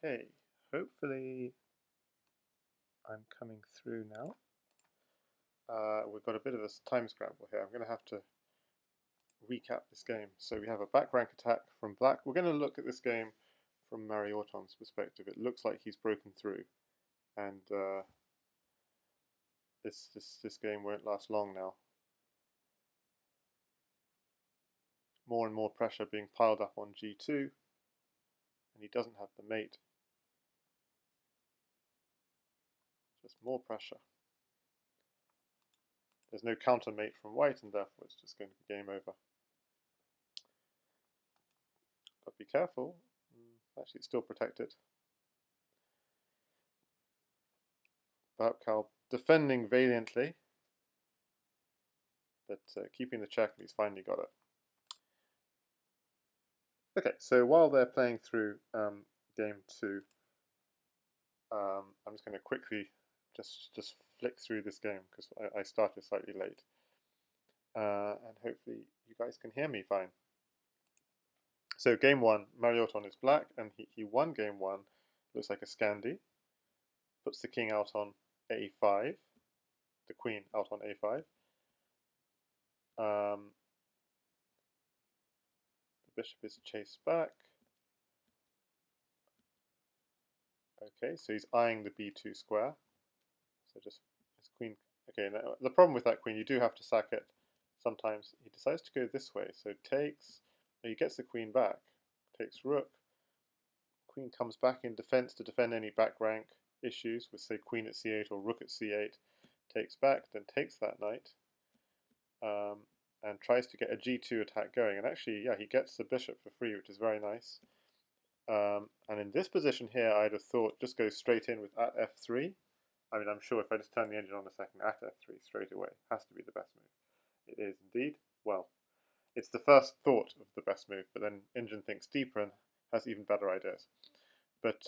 Okay, hopefully I'm coming through now. We've got a bit of a time scramble here. I'm going to have to recap this game. So we have a back rank attack from black. We're going to look at this game from mariorton's perspective. It looks like he's broken through, and this game won't last long now. More and more pressure being piled up on G2, and he doesn't have the mate. Just more pressure. There's no counter mate from white, and therefore it's just going to be game over. But be careful. Actually, it's still protected. Burpcow defending valiantly, but keeping the check, and he's finally got it. Okay, so while they're playing through game 2, I'm just going to quickly just flick through this game because I started slightly late, and hopefully you guys can hear me fine. So game 1, mariorton is black, and he won game 1. Looks like a Scandi. Puts the king out on a5, the queen out on a5. The bishop is chased back. Okay, so he's eyeing the b2 square. So just his queen. Okay, now the problem with that queen, you do have to sack it. Sometimes he decides to go this way. So takes. He gets the queen back. Takes rook. Queen comes back in defense to defend any back rank issues with, say, queen at c8 or rook at c8. Takes back, then takes that knight, and tries to get a g2 attack going. And actually, yeah, he gets the bishop for free, which is very nice. And in this position here, I'd have thought just go straight in with at f3. I mean, I'm sure if I just turn the engine on a second, at f3 straight away has to be the best move. It is indeed. Well, it's the first thought of the best move, but then engine thinks deeper and has even better ideas. But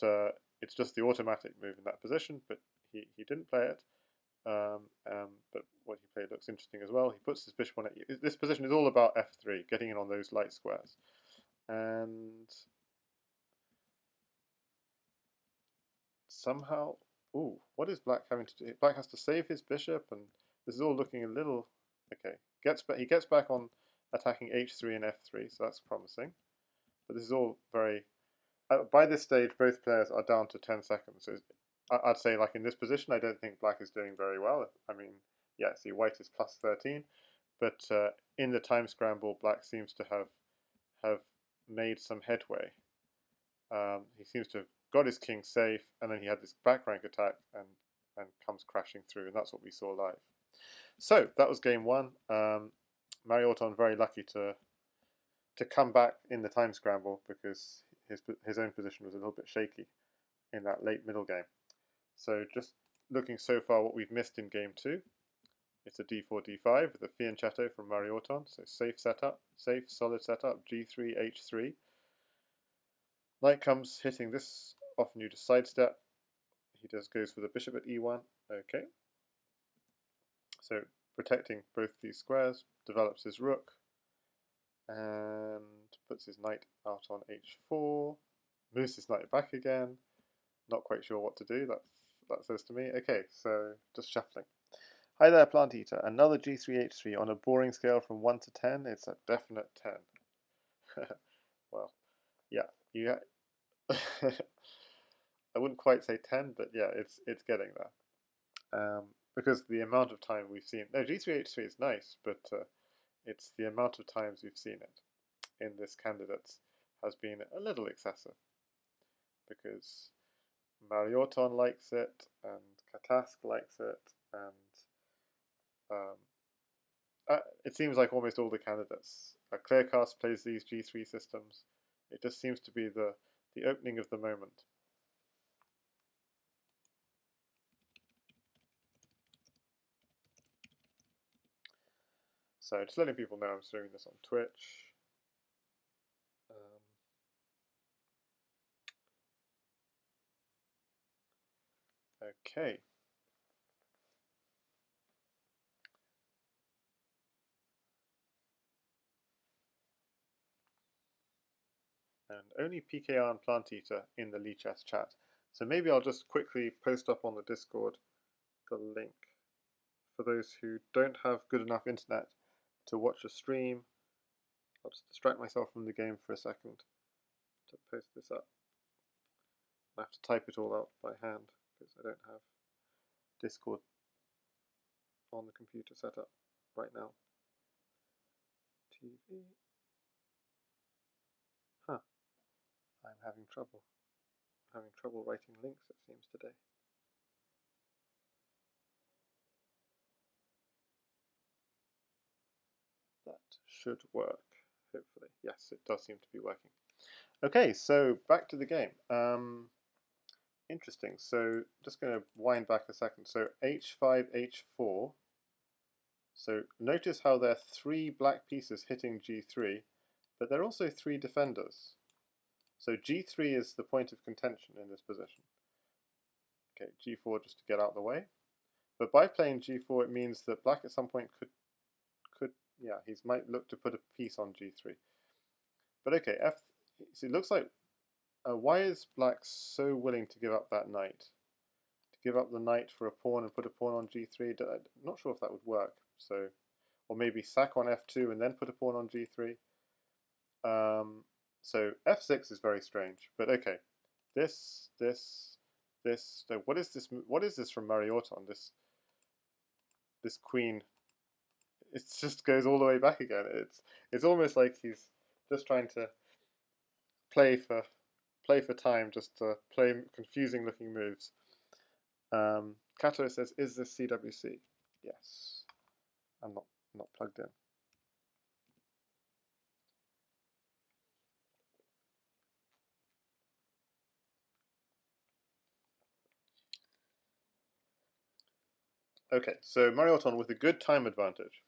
it's just the automatic move in that position, but he didn't play it. But what he played looks interesting as well. He puts his bishop on it. This position is all about f3, getting in on those light squares. And somehow, ooh, what is black having to do? Black has to save his bishop, and this is all looking a little okay. He gets back on attacking h3 and f3, so that's promising. But this is all very. By this stage, both players are down to 10 seconds. So I'd say, like in this position, I don't think black is doing very well. I mean, yeah, see, white is plus 13, but in the time scramble, black seems to have made some headway. He seems to have got his king safe, and then he had this back rank attack and comes crashing through, and that's what we saw live. So that was game 1. mariorton very lucky to come back in the time scramble because his own position was a little bit shaky in that late middle game. So just looking so far what we've missed in game 2, it's a d4, d5 with a fianchetto from mariorton, so safe setup, safe, solid setup, g3, h3. Knight comes hitting this, often you just sidestep. He just goes for the bishop at e1, okay. So protecting both these squares, develops his rook, and puts his knight out on h4, moves his knight back again, not quite sure what to do, that says to me. Okay, so just shuffling. Hi there, Plant Eater. Another g3, h3 on a boring scale from 1 to 10. It's a definite 10. Well, yeah, I wouldn't quite say 10, but yeah, it's getting there. Because the amount of time we've seen, no, g3, h3 is nice, but it's the amount of times we've seen it in this candidates has been a little excessive. Because mariorton likes it, and Katask likes it, and it seems like almost all the candidates. Clearcast plays these g3 systems. It just seems to be the opening of the moment. So just letting people know I'm streaming this on Twitch. Okay. And only PKR and Plant Eater in the Lichess chat. So maybe I'll just quickly post up on the Discord the link for those who don't have good enough internet to watch a stream. I'll just distract myself from the game for a second to post this up. I have to type it all out by hand because I don't have Discord on the computer set up right now. TV. Huh. I'm having trouble. Writing links, it seems, today. That should work, hopefully. Yes, it does seem to be working. Okay, so back to the game. Interesting. So just going to wind back a second. So h5, h4. So notice how there are 3 black pieces hitting g3, but there are also 3 defenders. So g3 is the point of contention in this position. Okay, g4 just to get out of the way. But by playing g4, it means that black at some point could he might look to put a piece on g3. But okay, so it looks like why is black so willing to give up that knight? To give up the knight for a pawn and put a pawn on g3? I'm not sure if that would work. So, or maybe sack on f2 and then put a pawn on g3. So f6 is very strange. But okay, this. So what is this? What is this from mariorton? This queen. It just goes all the way back again. It's almost like he's just trying to play for time, just to play confusing looking moves. Kato says, "Is this CWC?" Yes. I'm not plugged in. Okay, so mariorton with a good time advantage.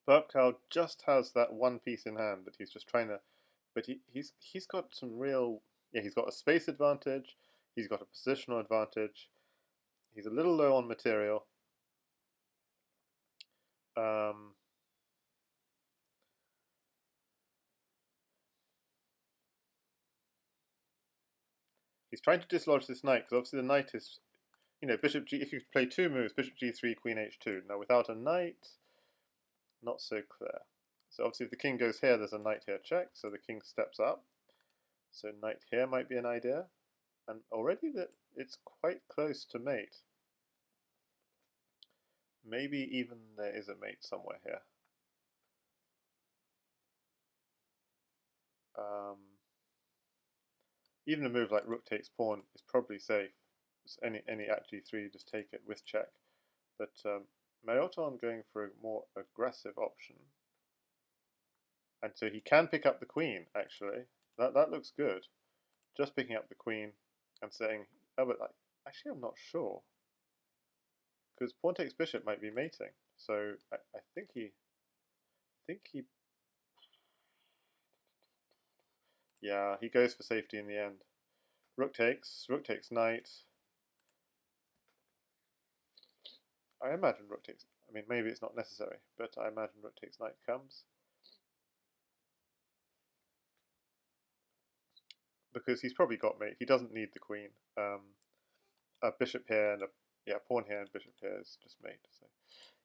Burpcow just has that one piece in hand that he's just trying to, but he's got some real, he's got a space advantage, he's got a positional advantage, he's a little low on material. He's trying to dislodge this knight because obviously the knight is, bishop g. If you play 2 moves, bishop g3, queen h2. Now without a knight, not so clear. So obviously if the king goes here, there's a knight here check, so the king steps up. So knight here might be an idea, and already that it's quite close to mate. Maybe even there is a mate somewhere here. Even a move like rook takes pawn is probably safe. Just any at g3, just take it with check. But mariorton going for a more aggressive option, and so he can pick up the queen. Actually, that looks good. Just picking up the queen and saying, oh, but actually I'm not sure, because pawn takes bishop might be mating. So I think he. Yeah, he goes for safety in the end. Rook takes knight. I imagine rook takes. I mean, maybe it's not necessary, but I imagine rook takes knight comes. Because he's probably got mate. He doesn't need the queen. A bishop here and a pawn here and bishop here is just mate. So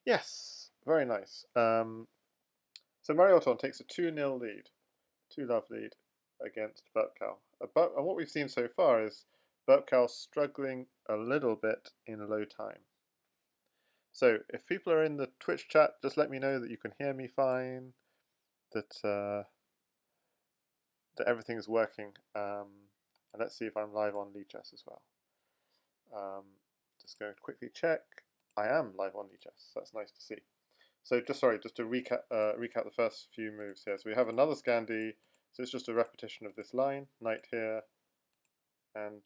yes, very nice. So mariorton takes a 2-0 lead, 2-love lead against burpcow. And what we've seen so far is burpcow struggling a little bit in low time. So if people are in the Twitch chat, just let me know that you can hear me fine, that everything is working. And let's see if I'm live on Lichess as well. Just going to quickly check. I am live on Lichess. That's nice to see. So just to recap the first few moves here. So we have another Scandi. So it's just a repetition of this line. Knight here, and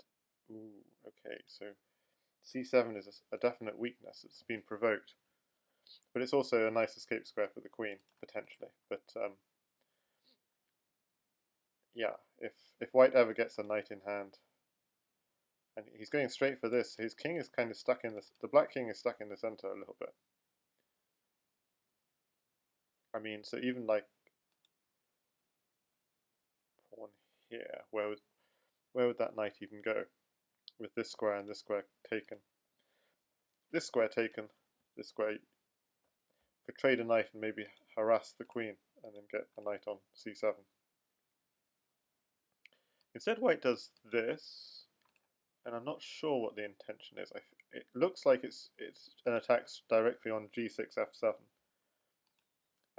okay. So c7 is a definite weakness. It's been provoked, but it's also a nice escape square for the queen potentially. But yeah, if white ever gets a knight in hand, and he's going straight for this, his king is kind of stuck in this. The black king is stuck in the center a little bit. I mean, so even like pawn here, where would that knight even go? With this square and this square taken. This square taken, this square could trade a knight and maybe harass the queen and then get a knight on c7. Instead, white does this, and I'm not sure what the intention is. It looks like it's an attack directly on g6, f7.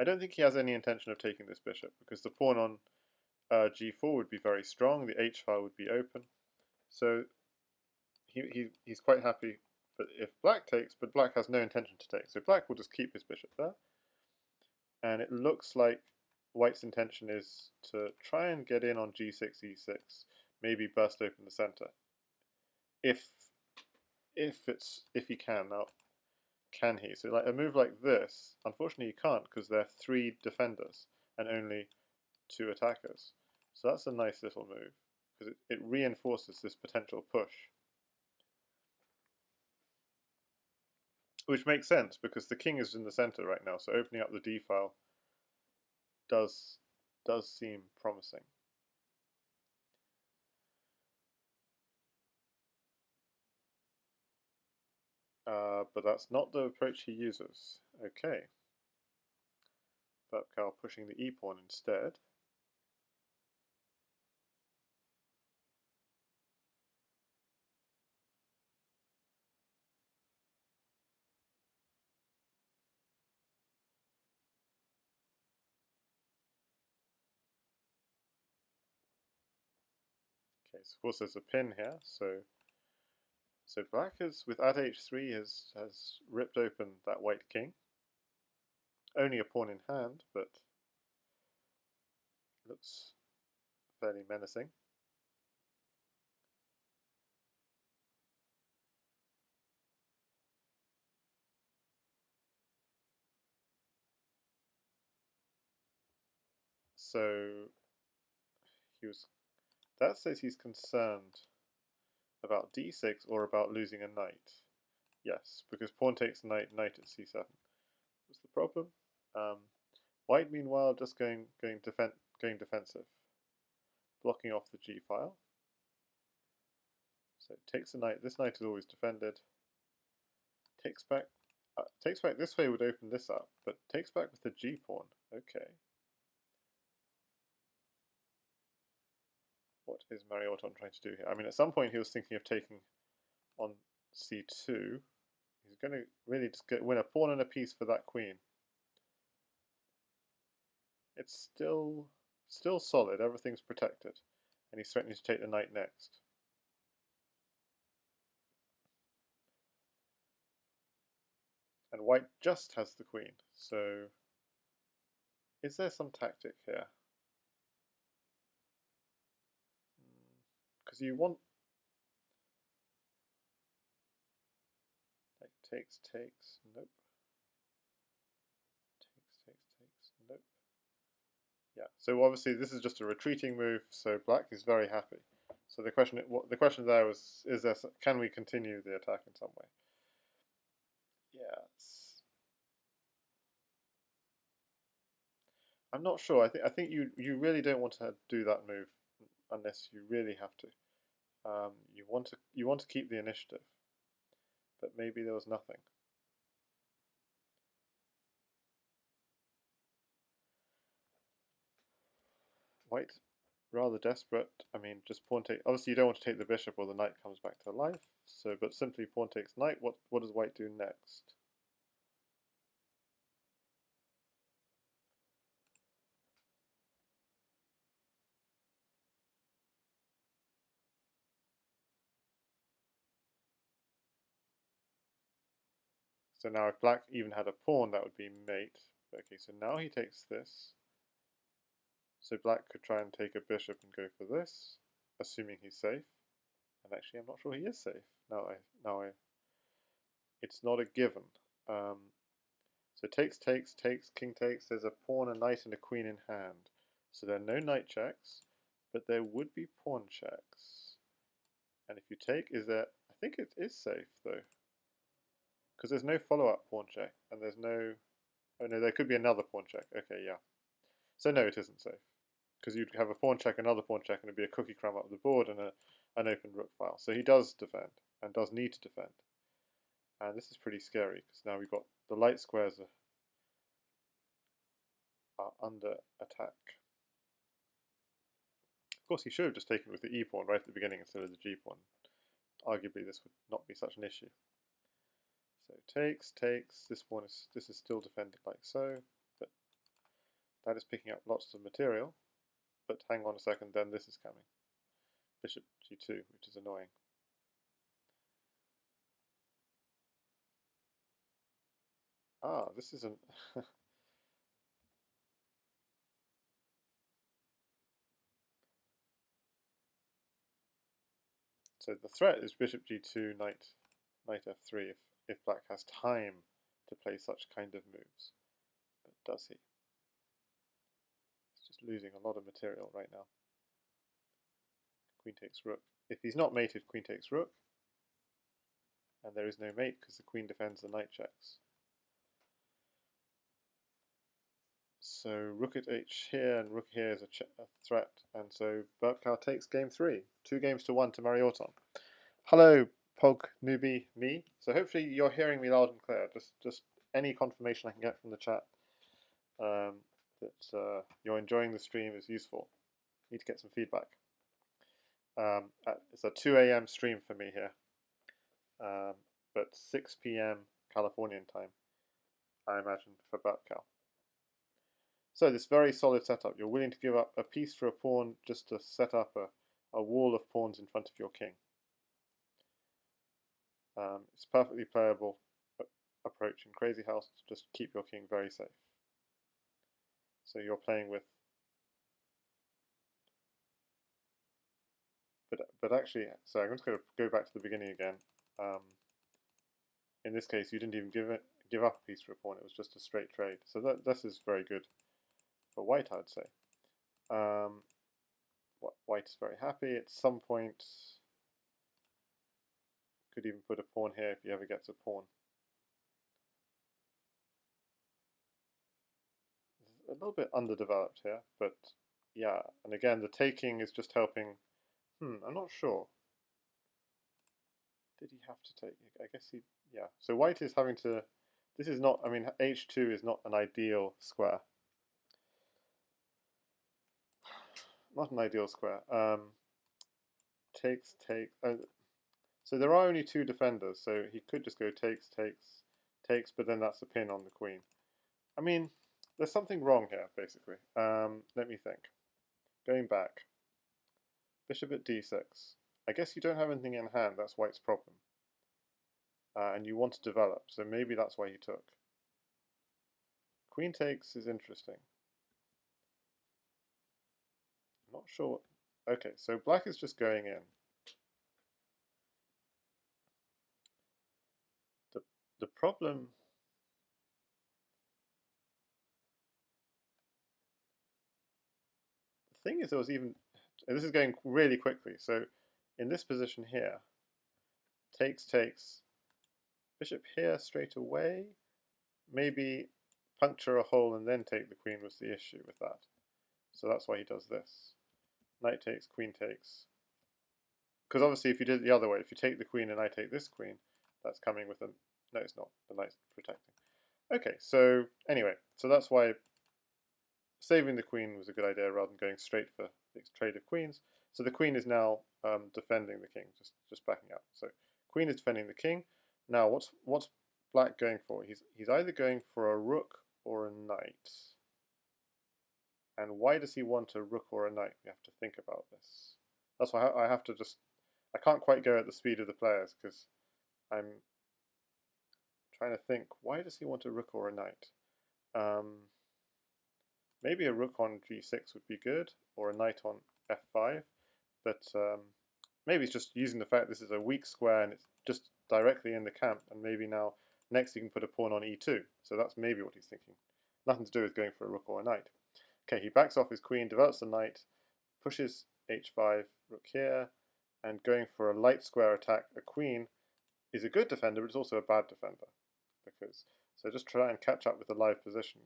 I don't think he has any intention of taking this bishop, because the pawn on g4 would be very strong, the h-file would be open. So he's quite happy if black takes, but black has no intention to take. So black will just keep his bishop there. And it looks like white's intention is to try and get in on g6, e6, maybe burst open the center. If he can. Now, can he? So like a move like this, unfortunately he can't, because there are 3 defenders and only 2 attackers. So that's a nice little move, because it reinforces this potential push. Which makes sense, because the king is in the center right now, so opening up the d-file does seem promising. But that's not the approach he uses. Okay. Burpcow pushing the e-pawn instead. Okay, so of course there's a pin here, so black has, with at h3, has ripped open that white king. Only a pawn in hand, but looks fairly menacing. So that says he's concerned about d6 or about losing a knight. Yes, because pawn takes knight, knight at c7. What's the problem? White, meanwhile, just going defensive, blocking off the g-file. So it takes a knight. This knight is always defended. Takes back this way would open this up, but takes back with the g-pawn. Okay. What is mariorton trying to do here? I mean, at some point he was thinking of taking on c2. He's going to really just win a pawn and a piece for that queen. It's still solid. Everything's protected, and he's threatening to take the knight next. And white just has the queen. So, is there some tactic here? Because you want like takes, nope. Takes, nope. Yeah. So obviously this is just a retreating move. So black is very happy. So the question there was: can we continue the attack in some way? Yes. I'm not sure. I think you really don't want to do that move unless you really have to. You want to keep the initiative, but maybe there was nothing. White, rather desperate. I mean, just pawn take. Obviously, you don't want to take the bishop, or the knight comes back to life. So, but simply pawn takes knight. What does white do next? So now, if black even had a pawn, that would be mate. Okay, so now he takes this. So black could try and take a bishop and go for this, assuming he's safe. And actually, I'm not sure he is safe. It's not a given. So takes, king takes. There's a pawn, a knight, and a queen in hand. So there are no knight checks, but there would be pawn checks. And if you take, I think it is safe though, because there's no follow-up pawn check, and there's no Oh no, there could be another pawn check. Okay, yeah. So no, it isn't safe. Because you'd have a pawn check, another pawn check, and it'd be a cookie crumb up the board and an open rook file. So he does defend, and does need to defend. And this is pretty scary, because now we've got the light squares are under attack. Of course, he should have just taken with the e pawn right at the beginning instead of the g pawn. Arguably, this would not be such an issue. So takes. This is still defended like so, but that is picking up lots of material. But hang on a second, then this is coming. Bishop g2, which is annoying. Ah, this isn't. So the threat is bishop g2, knight f3 if black has time to play such kind of moves. But does he? He's just losing a lot of material right now. Queen takes rook. If he's not mated, queen takes rook. And there is no mate because the queen defends the knight checks. So rook at h here and rook here is a threat. And so burpcow takes game 3. 2-1 to mariorton. Hello, Pog newbie me. So hopefully you're hearing me loud and clear. Just any confirmation I can get from the chat that you're enjoying the stream is useful. Need to get some feedback. It's a 2 a.m. stream for me here, but 6 p.m. Californian time, I imagine, for burpcow. So this very solid setup. You're willing to give up a piece for a pawn just to set up a wall of pawns in front of your king. It's a perfectly playable approach in Crazyhouse to just keep your king very safe. So you're playing with, but actually, so I'm just going to go back to the beginning again. In this case, you didn't even give up a piece for a pawn. It was just a straight trade. So this is very good for white, I'd say. White is very happy. At some point, could even put a pawn here if he ever gets a pawn. A little bit underdeveloped here, but yeah. And again, the taking is just helping. I'm not sure. Did he have to take? I guess he. Yeah. So white is having to. This is not. I mean, h2 is not an ideal square. Not an ideal square. Takes. So there are only 2 defenders, so he could just go takes, but then that's a pin on the queen. I mean, there's something wrong here, basically. Let me think. Going back. Bishop at d6. I guess you don't have anything in hand, that's white's problem. And you want to develop, so maybe that's why he took. Queen takes is interesting. I'm not sure. Okay, so black is just going in. The problem. The thing is, there was even. And this is going really quickly. So, in this position here, takes, bishop here straight away. Maybe puncture a hole and then take the queen was the issue with that. So that's why he does this. Knight takes, queen takes. Because obviously if you did it the other way, if you take the queen and I take this queen, that's coming with a... No, it's not. The knight's protecting. Okay, so anyway, so that's why saving the queen was a good idea rather than going straight for the trade of queens. So the queen is now defending the king, just backing up. So queen is defending the king. Now what's black going for? He's either going for a rook or a knight. And why does he want a rook or a knight? We have to think about this. That's why I have to just... I can't quite go at the speed of the players because I'm trying to think, why does he want a rook or a knight? Maybe a rook on g6 would be good, or a knight on f5, but maybe it's just using the fact this is a weak square and it's just directly in the camp, and maybe now next he can put a pawn on e2, so that's maybe what he's thinking. Nothing to do with going for a rook or a knight. Okay, he backs off his queen, develops the knight, pushes h5, rook here, and going for a light square attack, a queen, is a good defender, but it's also a bad defender. So just try and catch up with the live position,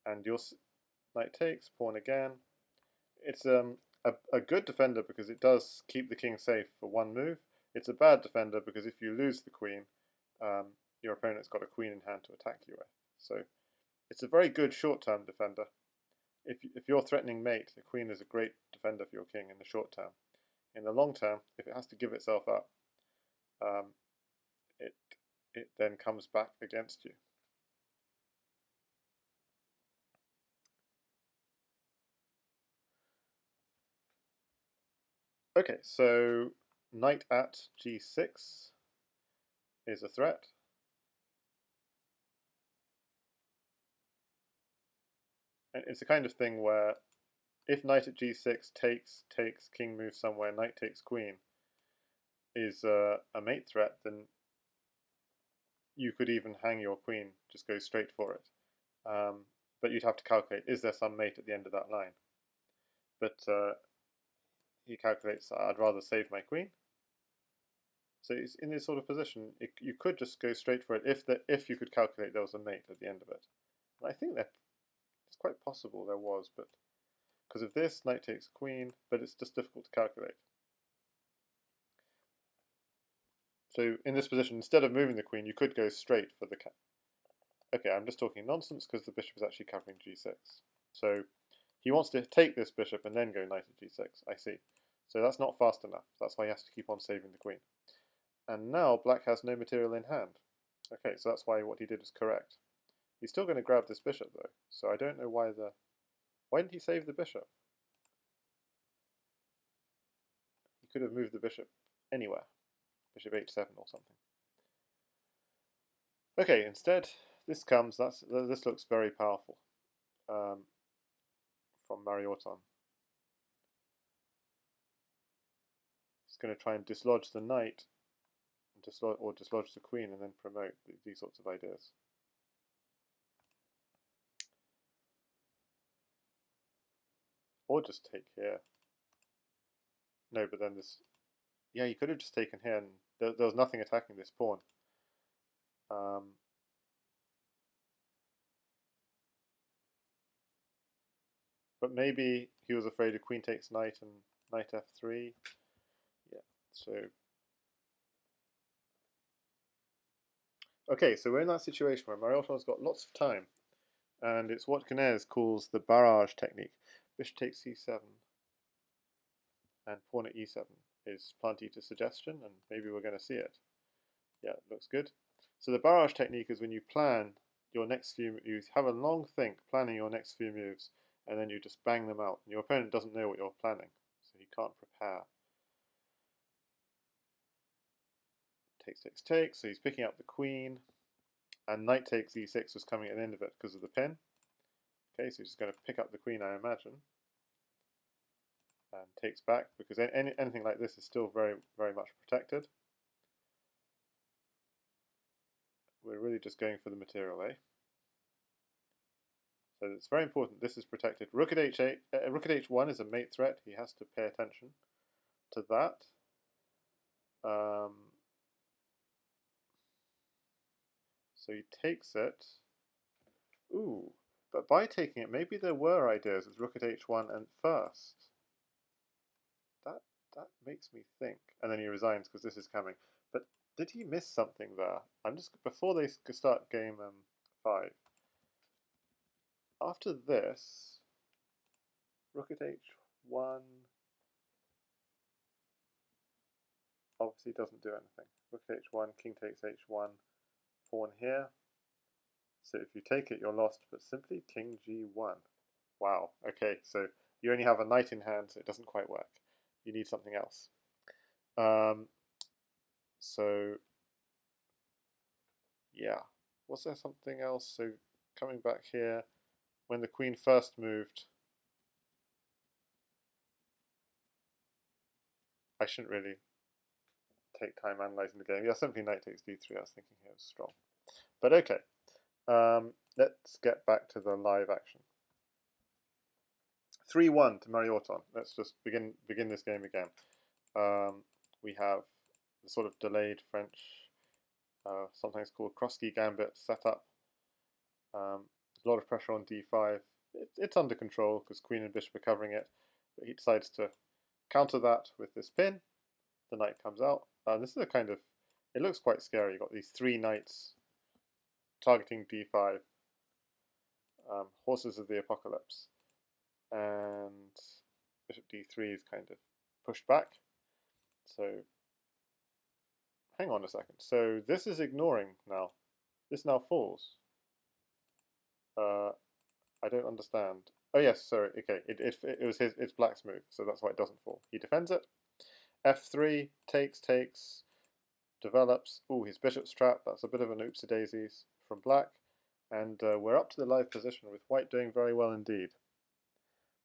and your knight takes, pawn again. It's a good defender because it does keep the king safe for one move. It's a bad defender because if you lose the queen, your opponent's got a queen in hand to attack you with. So it's a very good short-term defender. If you're threatening mate, the queen is a great defender for your king in the short term. In the long term, if it has to give itself up, it then comes back against you. Okay, so knight at g6 is a threat. And it's the kind of thing where if knight at g6 takes, king moves somewhere, knight takes queen is a mate threat, then you could even hang your queen, just go straight for it. But you'd have to calculate, is there some mate at the end of that line? But he calculates, I'd rather save my queen. So it's in this sort of position, you could just go straight for it if you could calculate there was a mate at the end of it. And I think that it's quite possible there was, but because of this, knight takes queen, but it's just difficult to calculate. So in this position, instead of moving the queen, you could go straight for the Okay, I'm just talking nonsense because the bishop is actually covering g6. So he wants to take this bishop and then go knight at g6, I see. So that's not fast enough. That's why he has to keep on saving the queen. And now black has no material in hand. Okay, so that's why what he did was correct. He's still going to grab this bishop though, so I don't know why didn't he save the bishop? He could have moved the bishop anywhere. Bishop h7 or something. Okay, instead this comes, this looks very powerful from mariorton. He's going to try and dislodge the knight or dislodge the queen and then promote these sorts of ideas. Or just take here. No, but then this... Yeah, he could have just taken here and there was nothing attacking this pawn. But maybe he was afraid of queen takes knight and knight f3. Yeah, so... Okay, so we're in that situation where mariorton's got lots of time. And it's what Canez calls the barrage technique. Bishop takes c7 and pawn at e7 is plenty to suggestion, and maybe we're going to see it. Yeah, it looks good. So the barrage technique is when you plan your next few, you have a long think planning your next few moves, and then you just bang them out. And your opponent doesn't know what you're planning, so he can't prepare. Takes, so he's picking up the queen, and knight takes e6 was coming at the end of it because of the pin. Okay, so he's just going to pick up the queen, I imagine, and takes back, because anything like this is still very, very much protected. We're really just going for the material, eh? So it's very important this is protected. Rook at h8, rook at h1 is a mate threat. He has to pay attention to that. So he takes it. Ooh, but by taking it, maybe there were ideas as rook at h1 and first. That makes me think. And then he resigns because this is coming. But did he miss something there? I'm just before they start game 5. After this, rook at h1 obviously doesn't do anything. Rook at h1, king takes h1, pawn here. So if you take it, you're lost, but simply king g1. Wow, okay, so you only have a knight in hand, so it doesn't quite work. You need something else. So, yeah. Was there something else? So coming back here, when the queen first moved, I shouldn't really take time analysing the game. Yeah, simply knight takes d3, I was thinking here was strong. But okay, let's get back to the live action. 3-1 to mariorton. Let's just begin this game again. We have the sort of delayed French sometimes called cross-key gambit setup. A lot of pressure on d5. It's under control because queen and bishop are covering it, but he decides to counter that with this pin. The knight comes out. This is a kind of, it looks quite scary. You've got these three knights targeting d5, horses of the apocalypse, and bishop d3 is kind of pushed back. So hang on a second. So this is ignoring now. This now falls. I don't understand. Oh yes, sorry. Okay, it was it's black's move, so that's why it doesn't fall. He defends it. F3 takes, develops. Ooh, his bishop's trapped. That's a bit of an oopsie daisies from black, and we're up to the live position with white doing very well indeed.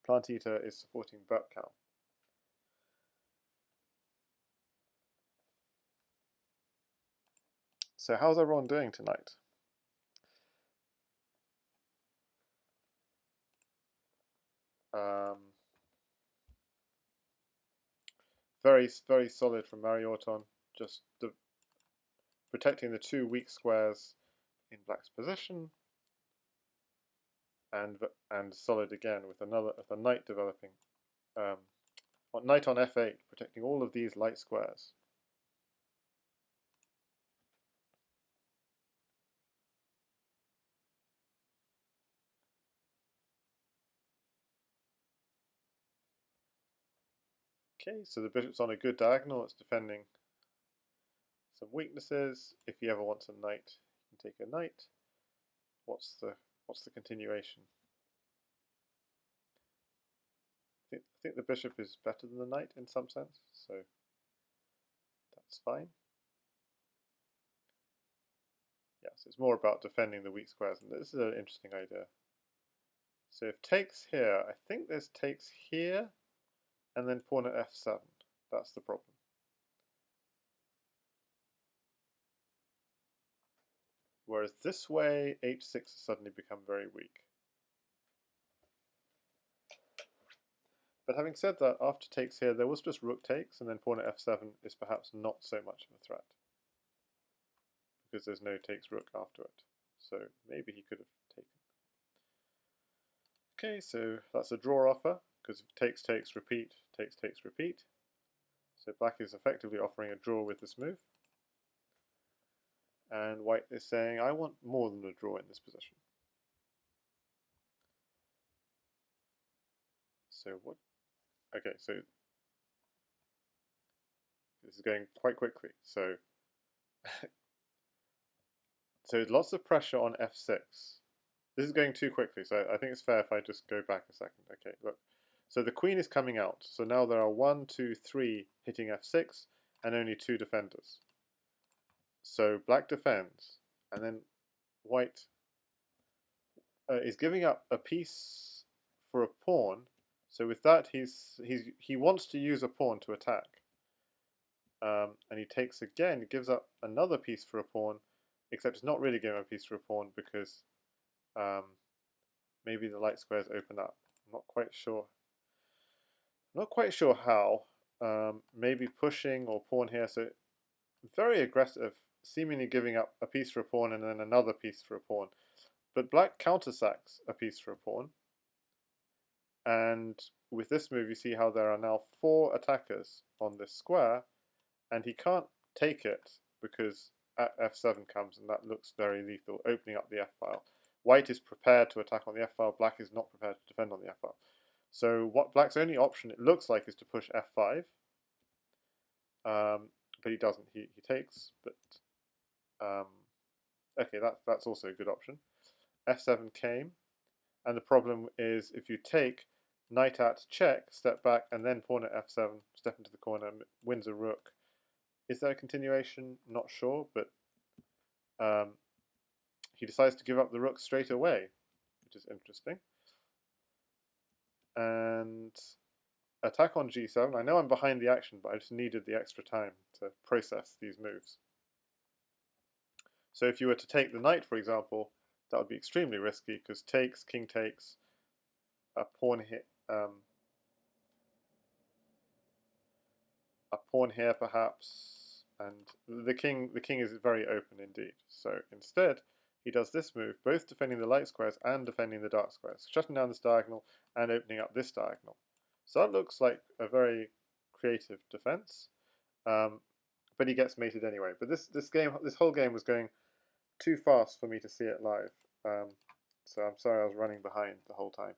Plant Eater is supporting burpcow. So how's everyone doing tonight? Very, very solid from mariorton, just protecting the two weak squares in black's position, and solid again with a knight developing. Knight on f8, protecting all of these light squares. Okay, so the bishop's on a good diagonal. It's defending some weaknesses. If he ever wants a knight, he can take a knight. What's the continuation? I think the bishop is better than the knight in some sense, so that's fine. Yes, it's more about defending the weak squares, and this is an interesting idea. So if takes here, I think there's takes here, and then pawn at f7. That's the problem. Whereas this way, h6 has suddenly become very weak. But having said that, after takes here, there was just rook takes, and then pawn at f7 is perhaps not so much of a threat, because there's no takes rook after it. So maybe he could have taken. Okay, so that's a draw offer, because takes, repeat, takes, repeat. So black is effectively offering a draw with this move. And white is saying, I want more than a draw in this position. So what? Okay, so this is going quite quickly. So, so lots of pressure on f6. This is going too quickly, so I think it's fair if I just go back a second. Okay, look. So the queen is coming out. So now there are 1, 2, 3 hitting f6, and only 2 defenders. So black defends, and then white is giving up a piece for a pawn. So with that, he wants to use a pawn to attack, and he takes again. He gives up another piece for a pawn, except it's not really giving up a piece for a pawn because maybe the light squares open up. I'm not quite sure. Not quite sure how. Maybe pushing or pawn here. So very aggressive, seemingly giving up a piece for a pawn and then another piece for a pawn. But black countersacks a piece for a pawn. And with this move, you see how there are now 4 attackers on this square, and he can't take it because at f7 comes, and that looks very lethal, opening up the f-file. White is prepared to attack on the f-file, black is not prepared to defend on the f-file. So what black's only option, it looks like, is to push f5, but he doesn't. He takes, but okay, that's also a good option. f7 came, and the problem is if you take knight at check, step back, and then pawn at f7, step into the corner, wins a rook. Is there a continuation? Not sure, but he decides to give up the rook straight away, which is interesting. And attack on g7. I know I'm behind the action, but I just needed the extra time to process these moves. So if you were to take the knight, for example, that would be extremely risky because takes, king takes, a pawn hit, a pawn here perhaps, and the king is very open indeed. So instead, he does this move, both defending the light squares and defending the dark squares, shutting down this diagonal and opening up this diagonal. So that looks like a very creative defense, but he gets mated anyway. But this whole game was going too fast for me to see it live, so I'm sorry I was running behind the whole time.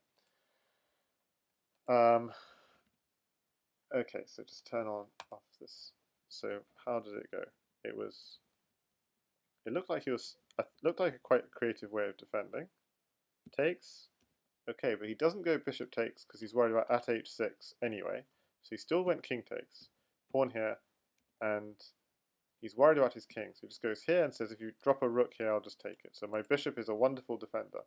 Okay, so just turn on off this. So how did it go? It looked like a quite creative way of defending. Takes. Okay, but he doesn't go bishop takes because he's worried about at h6 anyway. So he still went king takes, pawn here, and he's worried about his king. So he just goes here and says, if you drop a rook here, I'll just take it. So my bishop is a wonderful defender.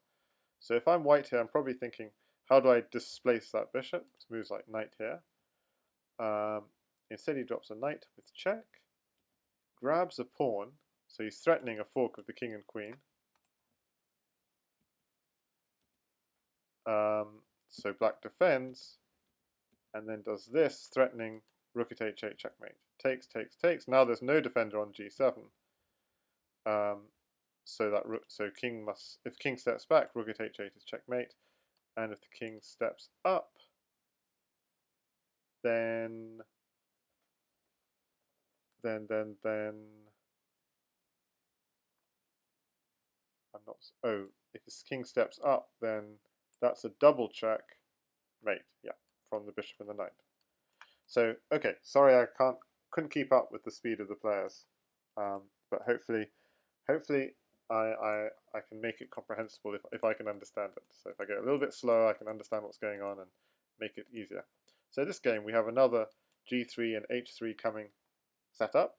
So if I'm white here, I'm probably thinking, how do I displace that bishop? It moves like knight here. Instead he drops a knight with check, grabs a pawn, so he's threatening a fork of the king and queen. So black defends, and then does this, threatening rook at h8 checkmate. Takes, takes, takes. Now there's no defender on g7. So king must, if king steps back, rook at h8 is checkmate, and if the king steps up, then I'm not. Oh, if his king steps up, then that's a double check mate. Yeah, from the bishop and the knight. So okay, sorry I couldn't keep up with the speed of the players, but hopefully I can make it comprehensible if I can understand it. So if I get a little bit slower, I can understand what's going on and make it easier. So this game we have another g3 and h3 coming set up.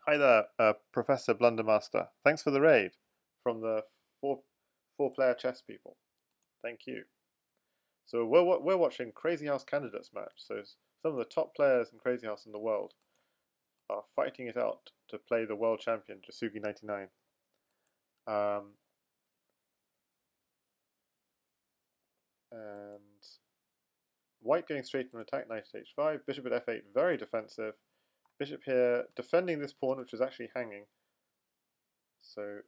Hi there, Professor Blundermaster. Thanks for the raid from the four-player chess people. Thank you. So we're watching Crazyhouse Candidates match. So some of the top players in Crazyhouse in the world are fighting it out to play the world champion Jasugi 99. And white going straight on attack, knight at h5, bishop at f8, very defensive. Bishop here defending this pawn, which is actually hanging. So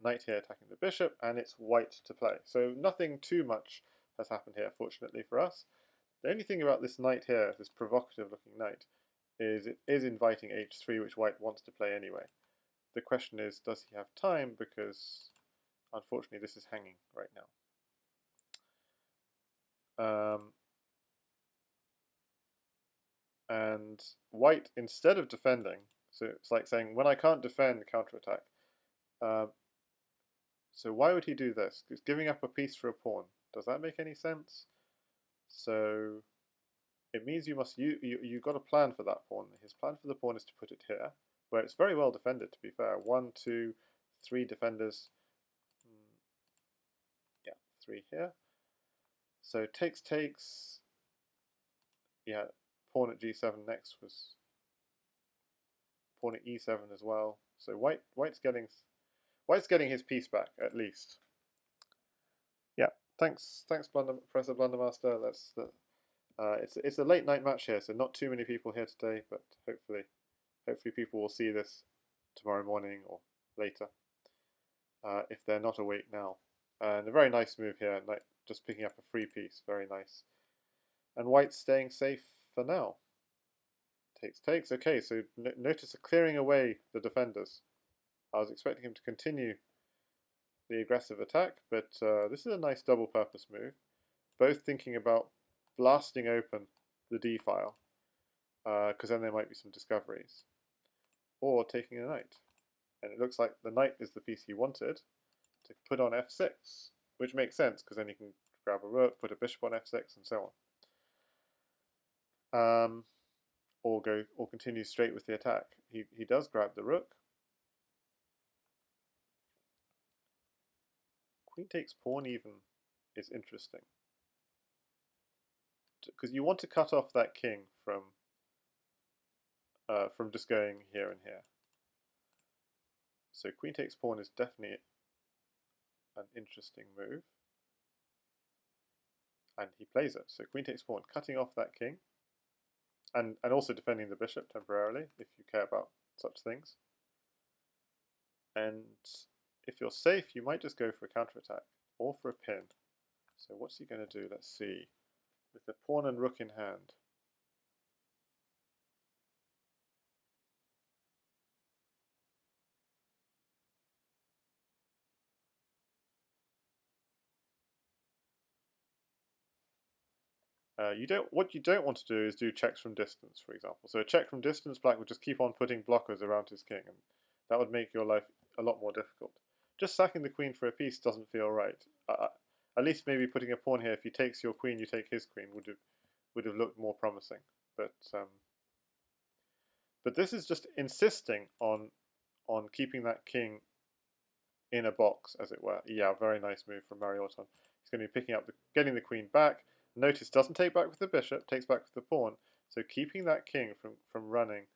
knight here attacking the bishop, and it's white to play. So nothing too much has happened here, fortunately for us. The only thing about this knight here, this provocative looking knight, is it is inviting h3, which white wants to play anyway. The question is, does he have time? Because unfortunately this is hanging right now. And white, instead of defending, so it's like saying, when I can't defend, counterattack. So why would he do this? Because giving up a piece for a pawn, does that make any sense? So it means you got a plan for that pawn. His plan for the pawn is to put it here, where it's very well defended, to be fair. 1, 2, 3 defenders. Yeah, 3 here. So takes, takes. Yeah, pawn at g7 next was pawn at e7 as well. So white's getting his piece back at least. Yeah, thanks, Professor Blundermaster. It's a late night match here, so not too many people here today, but hopefully people will see this tomorrow morning or later if they're not awake now. And a very nice move here, like just picking up a free piece, very nice. And white's staying safe for now. Takes, takes. Okay, so notice a clearing away the defenders. I was expecting him to continue the aggressive attack, but this is a nice double-purpose move. Both thinking about blasting open the D file, because then there might be some discoveries, or taking a knight. And it looks like the knight is the piece he wanted to put on f6, which makes sense because then you can grab a rook, put a bishop on f6, and so on. Or continue straight with the attack. He does grab the rook. Queen takes pawn even is interesting, because you want to cut off that king from just going here and here. So queen takes pawn is definitely an interesting move, and he plays it. So queen takes pawn, cutting off that king. and also defending the bishop temporarily if you care about such things. And if you're safe, you might just go for a counterattack or for a pin. So what's he going to do? Let's see. With the pawn and rook in hand. What you don't want to do is do checks from distance, for example. So a check from distance, black would just keep on putting blockers around his king, and that would make your life a lot more difficult. Just sacking the queen for a piece doesn't feel right. At least maybe putting a pawn here. If he takes your queen, you take his queen. Would have looked more promising. But this is just insisting on keeping that king in a box, as it were. Yeah, very nice move from mariorton. He's going to be picking up getting the queen back. Notice doesn't take back with the bishop, takes back with the pawn. So keeping that king from running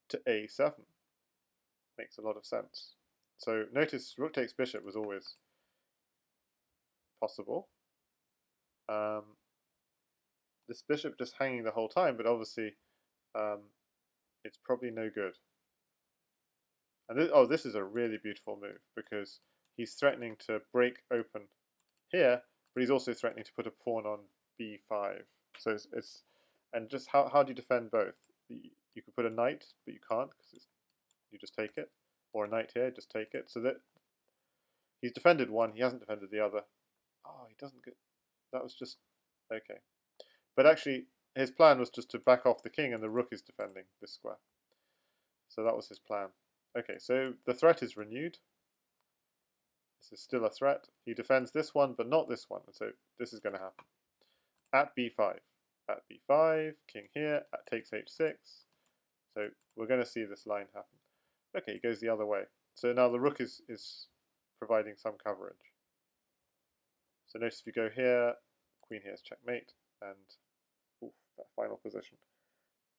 to a7 makes a lot of sense. So notice rook takes bishop was always possible. This bishop just hanging the whole time, but obviously it's probably no good. And this is a really beautiful move because he's threatening to break open here, but he's also threatening to put a pawn on b5. So it's and just how do you defend both? You could put a knight, but you can't because you just take it, or a knight here, just take it. So that he's defended one, he hasn't defended the other. Oh, he doesn't get. That was just okay. But actually, his plan was just to back off the king, and the rook is defending this square. So that was his plan. Okay, so the threat is renewed. This is still a threat. He defends this one, but not this one. And so this is going to happen. At b5. At b5, king here, at takes h6. So we're going to see this line happen. Okay, he goes the other way. So now the rook is providing some coverage. So notice if you go here, queen here is checkmate, and oof, that final position.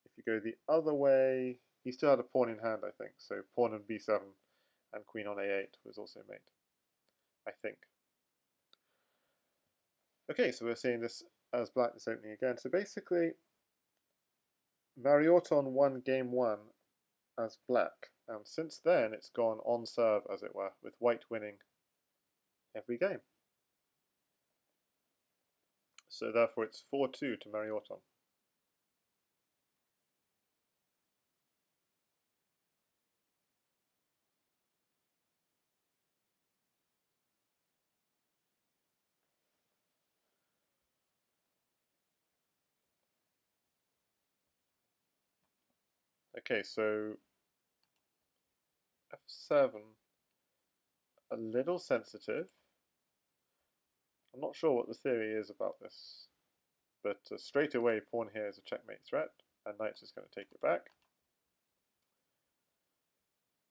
If you go the other way, he still had a pawn in hand, I think. So pawn on b7 and queen on a8 was also mate, I think. Okay, so we're seeing this as black is opening again. So basically, mariorton won game 1 as black, and since then it's gone on serve, as it were, with white winning every game. So therefore it's 4-2 to mariorton. Okay, so f7, a little sensitive. I'm not sure what the theory is about this, but straight away pawn here is a checkmate threat, and knight's just going to take it back.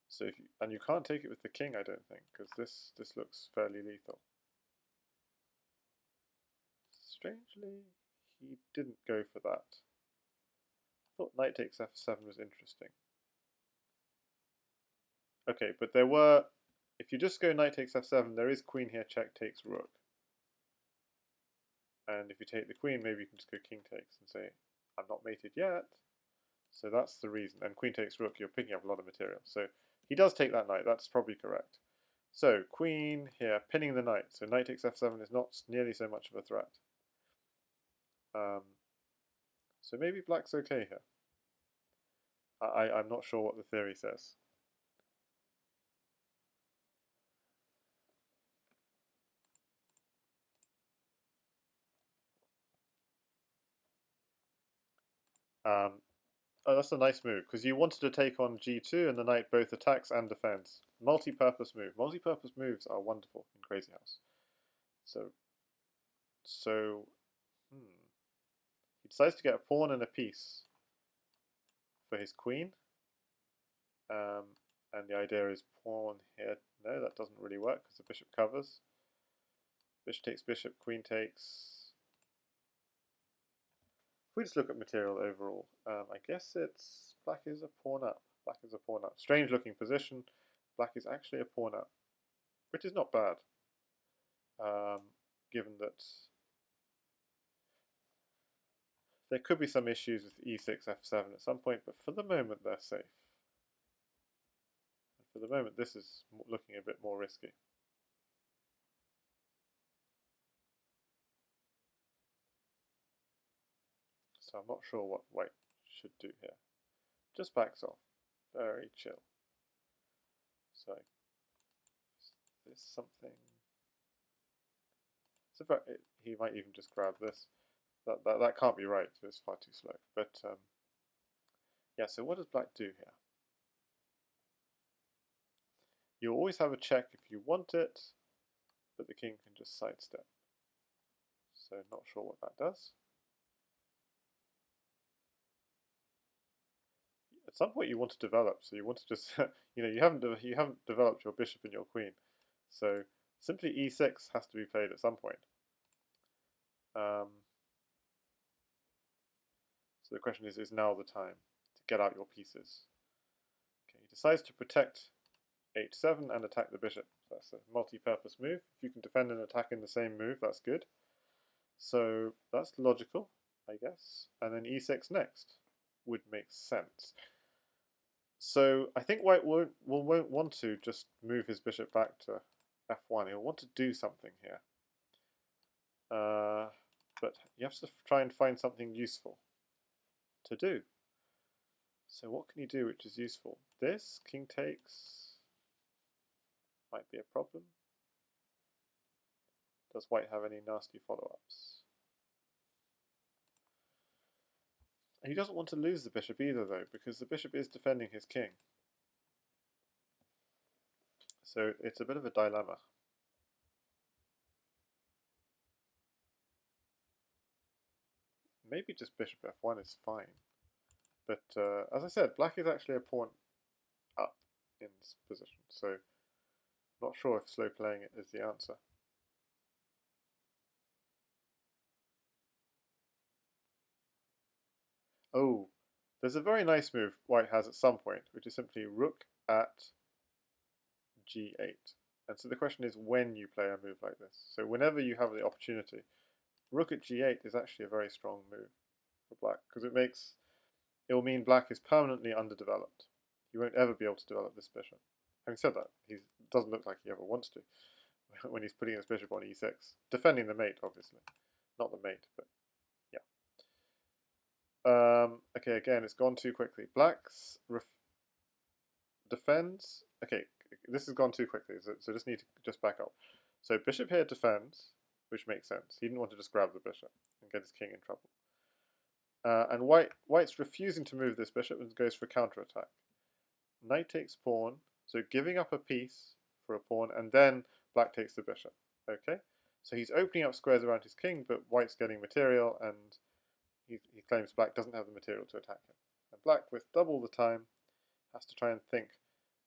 So and you can't take it with the king, I don't think, because this looks fairly lethal. Strangely, he didn't go for that. I thought knight takes f7 was interesting. Okay, but there were, if you just go knight takes f7, there is queen here, check takes rook. And if you take the queen, maybe you can just go king takes and say, I'm not mated yet. So that's the reason. And queen takes rook, you're picking up a lot of material. So he does take that knight, that's probably correct. So queen here, pinning the knight. So knight takes f7 is not nearly so much of a threat. So maybe black's okay here. I'm not sure what the theory says. Oh, that's a nice move, because you wanted to take on g2 and the knight both attacks and defends. Multi-purpose move. Multi-purpose moves are wonderful in Crazyhouse. So he decides to get a pawn and a piece for his queen. And the idea is pawn here. No, that doesn't really work because the bishop covers. Bishop takes bishop, queen takes. If we just look at material overall, I guess it's black is a pawn up. Black is a pawn up. Strange looking position. Black is actually a pawn up, which is not bad, given that There could be some issues with e6, f7 at some point, but for the moment they're safe. And for the moment this is looking a bit more risky. So I'm not sure what white should do here. Just backs off. Very chill. So is this something? So he might even just grab this. That can't be right. It's far too slow. But yeah. So what does black do here? You always have a check if you want it, but the king can just sidestep. So not sure what that does. At some point you want to develop, so you want to just you haven't developed your bishop and your queen, so simply e6 has to be played at some point. So the question is now the time to get out your pieces. Okay, he decides to protect h7 and attack the bishop. That's a multi-purpose move. If you can defend and attack in the same move, that's good. So that's logical, I guess. And then e6 next would make sense. So I think white won't want to just move his bishop back to f1. He'll want to do something here. But you have to try and find something useful to do. So what can you do which is useful? This, king takes, might be a problem. Does white have any nasty follow-ups? He doesn't want to lose the bishop either, though, because the bishop is defending his king. So it's a bit of a dilemma. Maybe just bishop f1 is fine. But as I said, black is actually a pawn up in this position, so not sure if slow playing it is the answer. Oh, there's a very nice move white has at some point, which is simply rook at g8. And so the question is when you play a move like this. So whenever you have the opportunity, rook at g8 is actually a very strong move for black, because it will mean black is permanently underdeveloped. He won't ever be able to develop this bishop. Having said that, he doesn't look like he ever wants to when he's putting his bishop on e6. Defending the mate, obviously. Not the mate, but yeah. Okay, again, it's gone too quickly. Black's defends. Okay, this has gone too quickly, so just need to just back up. So bishop here defends, which makes sense. He didn't want to just grab the bishop and get his king in trouble. And white's refusing to move this bishop and goes for counterattack. Knight takes pawn, so giving up a piece for a pawn, and then black takes the bishop. Okay, so he's opening up squares around his king, but white's getting material, and he claims black doesn't have the material to attack him. And black, with double the time, has to try and think,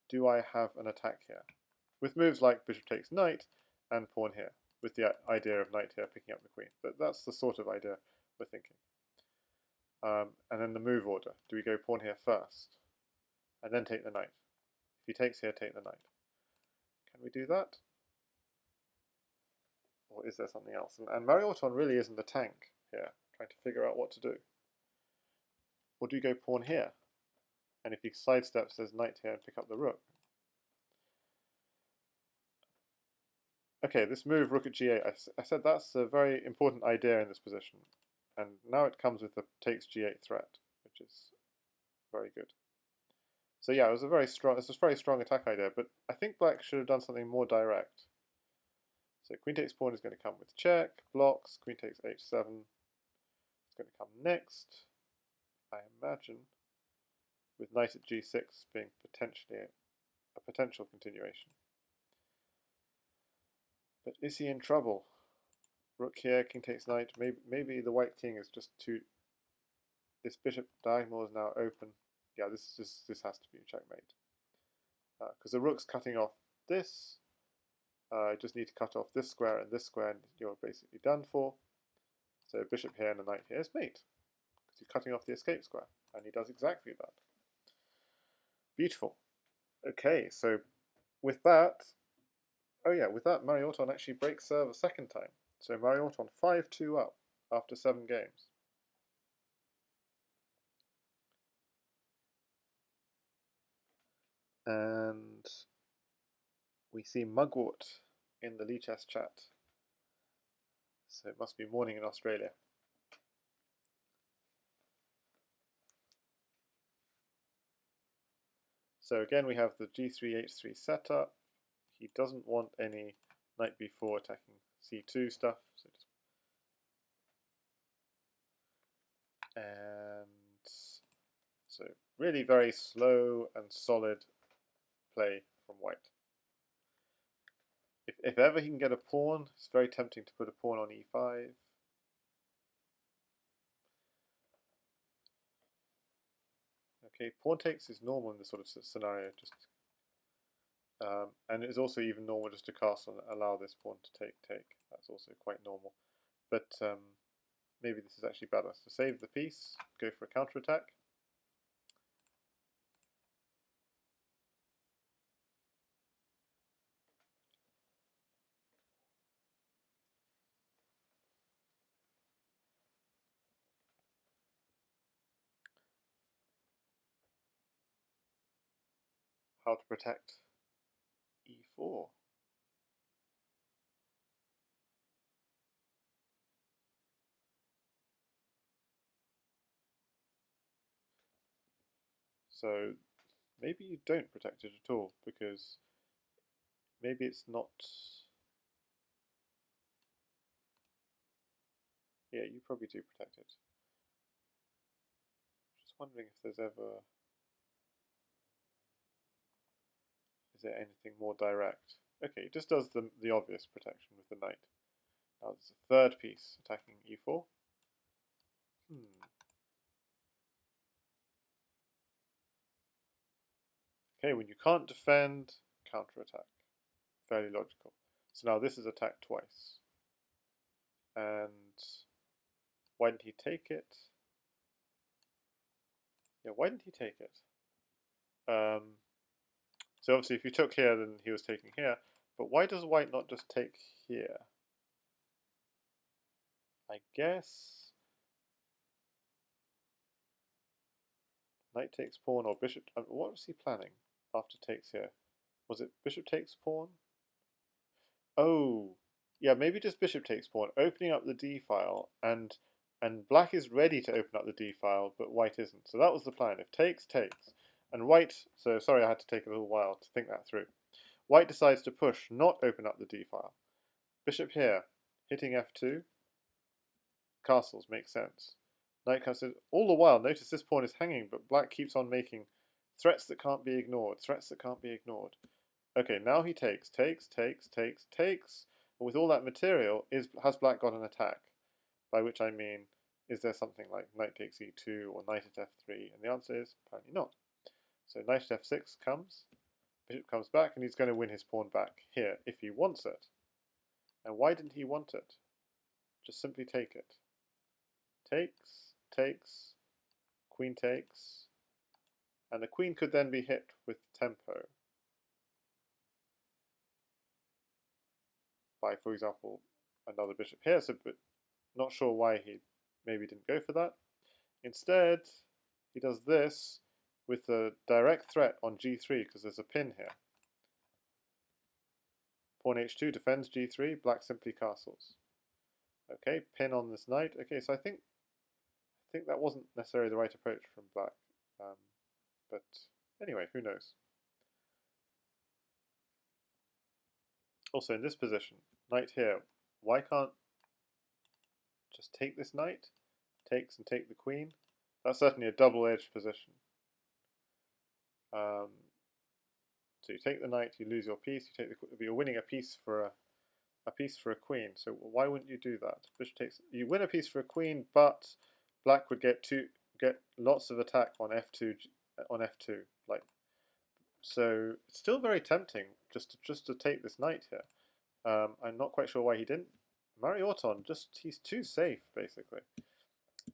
do I have an attack here? With moves like bishop takes knight and pawn here, with the idea of knight here picking up the queen. But that's the sort of idea we're thinking. And then the move order. Do we go pawn here first? And then take the knight? If he takes here, take the knight. Can we do that? Or is there something else? And mariorton really isn't the tank here, trying to figure out what to do. Or do you go pawn here? And if he sidesteps, there's knight here and pick up the rook. Okay, this move, rook at g8, I said that's a very important idea in this position. And now it comes with the takes g8 threat, which is very good. So yeah, it's a very strong attack idea, but I think black should have done something more direct. So queen takes pawn is going to come with check, blocks, queen takes h7. It's going to come next, I imagine, with knight at g6 being potentially a potential continuation. But is he in trouble? Rook here, king takes knight. Maybe the white king is just too. This bishop diagonal is now open. Yeah, this has to be a checkmate. Because the rook's cutting off this. I just need to cut off this square, and you're basically done for. So bishop here and a knight here is mate. Because he's cutting off the escape square. And he does exactly that. Beautiful. Okay, so with that, mariorton actually breaks serve a second time. So mariorton 5-2 up after 7 games. And we see Mugwort in the Lichess chat. So it must be morning in Australia. So again we have the G3, H3 setup. He doesn't want any knight b4 attacking c2 stuff. And so really very slow and solid play from white. If ever he can get a pawn, it's very tempting to put a pawn on e5. Okay, pawn takes is normal in this sort of scenario, and it's also even normal just to castle and allow this pawn to take. That's also quite normal. But maybe this is actually better. So save the piece, go for a counterattack. How to protect e4. So maybe you don't protect it at all, because maybe it's not... Yeah, you probably do protect it. Just wondering if there's ever... Is there anything more direct? Okay, it just does the obvious protection with the knight. Now there's a third piece attacking e4. Okay, when you can't defend, counterattack. Fairly logical. So now this is attacked twice. And why didn't he take it? Yeah, why didn't he take it? So obviously if you took here, then he was taking here. But why does white not just take here? I guess knight takes pawn or bishop. What was he planning after takes here? Was it bishop takes pawn? Oh, yeah, maybe just bishop takes pawn, opening up the d file, and black is ready to open up the d file, but white isn't. So that was the plan. If takes, takes. And white, so sorry I had to take a little while to think that through. White decides to push, not open up the d file. Bishop here, hitting f2. Castles, makes sense. Knight comes in. All the while, notice this pawn is hanging, but black keeps on making threats that can't be ignored, threats that can't be ignored. Okay, now he takes. And with all that material, has black got an attack? By which I mean, is there something like knight takes e2 or knight at f3? And the answer is apparently not. So knight at f6 comes, bishop comes back, and he's going to win his pawn back here if he wants it. And why didn't he want it? Just simply take it. Takes, queen takes, and the queen could then be hit with tempo by, for example, another bishop here, so but not sure why he maybe didn't go for that. Instead, he does this with a direct threat on g3 because there's a pin here. Pawn h2 defends g3, black simply castles. Okay, pin on this knight. Okay, so I think that wasn't necessarily the right approach from black. But anyway, who knows? Also in this position, knight here, why can't just take this knight? Takes and take the queen. That's certainly a double-edged position. So you take the knight, you lose your piece. You take the, you're winning a piece for a queen. So why wouldn't you do that? Bishop takes. You win a piece for a queen, but black would get lots of attack on f2 like. So it's still very tempting just to take this knight here. I'm not quite sure why he didn't. Mariorton, he's too safe basically.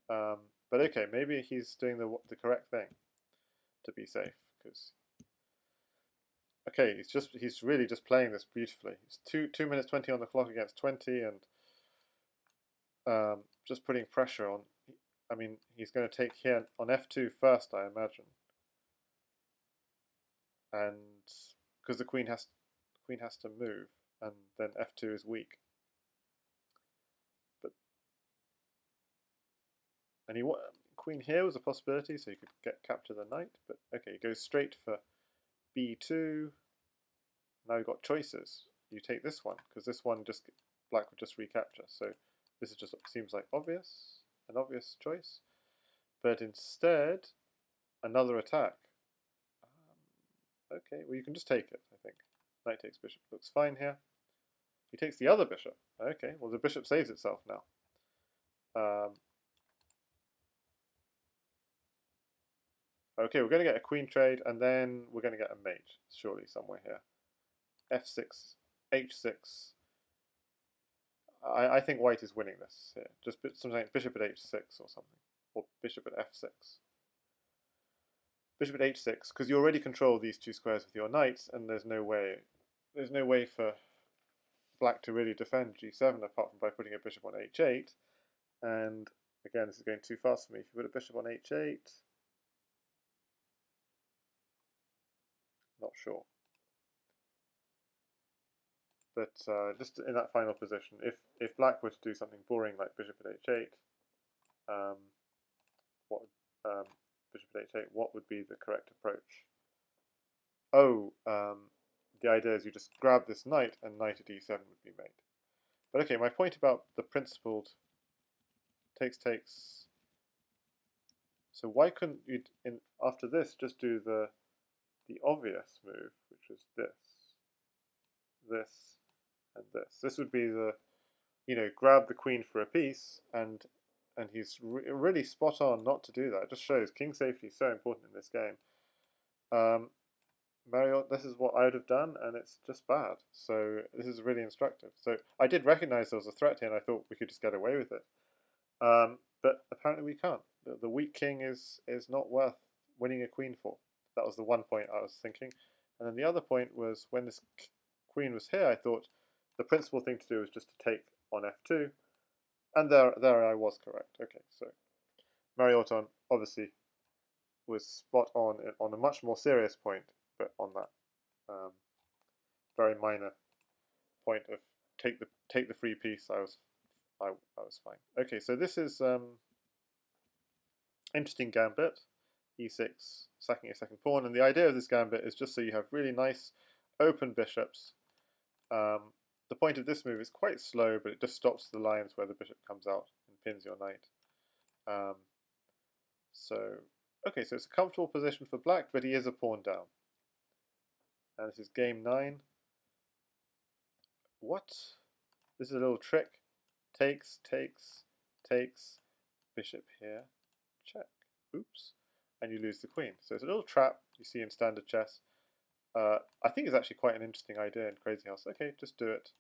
But okay, maybe he's doing the correct thing to be safe, because okay, he's really just playing this beautifully. It's 2 minutes 20 on the clock against 20, and just putting pressure on. I mean, he's going to take here on f2 first, I imagine. and because the queen has to move, and then f2 is weak. But and queen here was a possibility, so you could capture the knight. But okay, he goes straight for b2. Now you've got choices. You take this one because this one black would just recapture. So this just seems like an obvious choice. But instead, another attack. Okay, well you can just take it, I think. Knight takes bishop. Looks fine here. He takes the other bishop. Okay, well the bishop saves itself now. Okay, we're going to get a queen trade, and then we're going to get a mate, surely, somewhere here. f6, h6. I think white is winning this here. Just something like bishop at h6 or something. Or bishop at f6. Bishop at h6, because you already control these two squares with your knights, and there's no way for black to really defend g7 apart from by putting a bishop on h8. And again, this is going too fast for me. If you put a bishop on h8, not sure. But just in that final position, if black were to do something boring like bishop at h8, bishop at h8, what would be the correct approach? Oh, the idea is you just grab this knight, and knight at e7 would be made. But okay, my point about the principled takes. So why couldn't you, after this, just do the obvious move, which was this, and this. This would be the, grab the queen for a piece, and he's really spot on not to do that. It just shows king safety is so important in this game. Mariorton, this is what I would have done, and it's just bad. So this is really instructive. So I did recognize there was a threat here, and I thought we could just get away with it. But apparently we can't. The weak king is not worth winning a queen for. That was the one point I was thinking. And then the other point was when this queen was here, I thought the principal thing to do was just to take on f2. And there I was correct. Okay, so mariorton obviously was spot on a much more serious point, but on that very minor point of take the free piece, I was fine. Okay, so this is interesting gambit, e6, sacking a second pawn, and the idea of this gambit is just so you have really nice open bishops. The point of this move is quite slow, but it just stops the lines where the bishop comes out and pins your knight. Okay, so it's a comfortable position for black, but he is a pawn down. And this is game 9. What? This is a little trick. Takes, bishop here, check. Oops. And you lose the queen. So it's a little trap you see in standard chess. I think it's actually quite an interesting idea in Crazyhouse. Okay, just do it.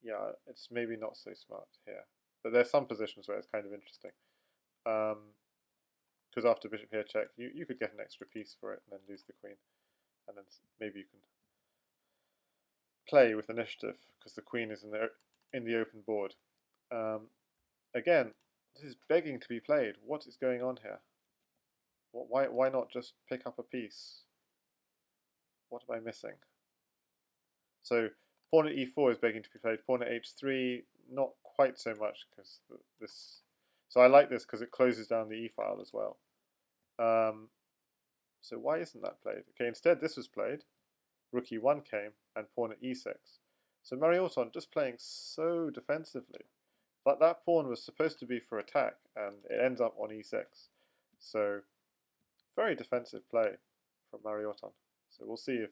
Yeah, it's maybe not so smart here. But there's some positions where it's kind of interesting. Because after bishop here check, you could get an extra piece for it and then lose the queen. And then maybe you can play with initiative because the queen is in the open board. Again, this is begging to be played. What is going on here? Why not just pick up a piece? What am I missing? So pawn at e4 is begging to be played. Pawn at h3, not quite so much because this. So I like this because it closes down the e-file as well. So why isn't that played? Okay, instead this was played. Rook e1 came and pawn at e6. So mariorton just playing so defensively. But that pawn was supposed to be for attack, and it ends up on e6. So very defensive play from mariorton. So we'll see if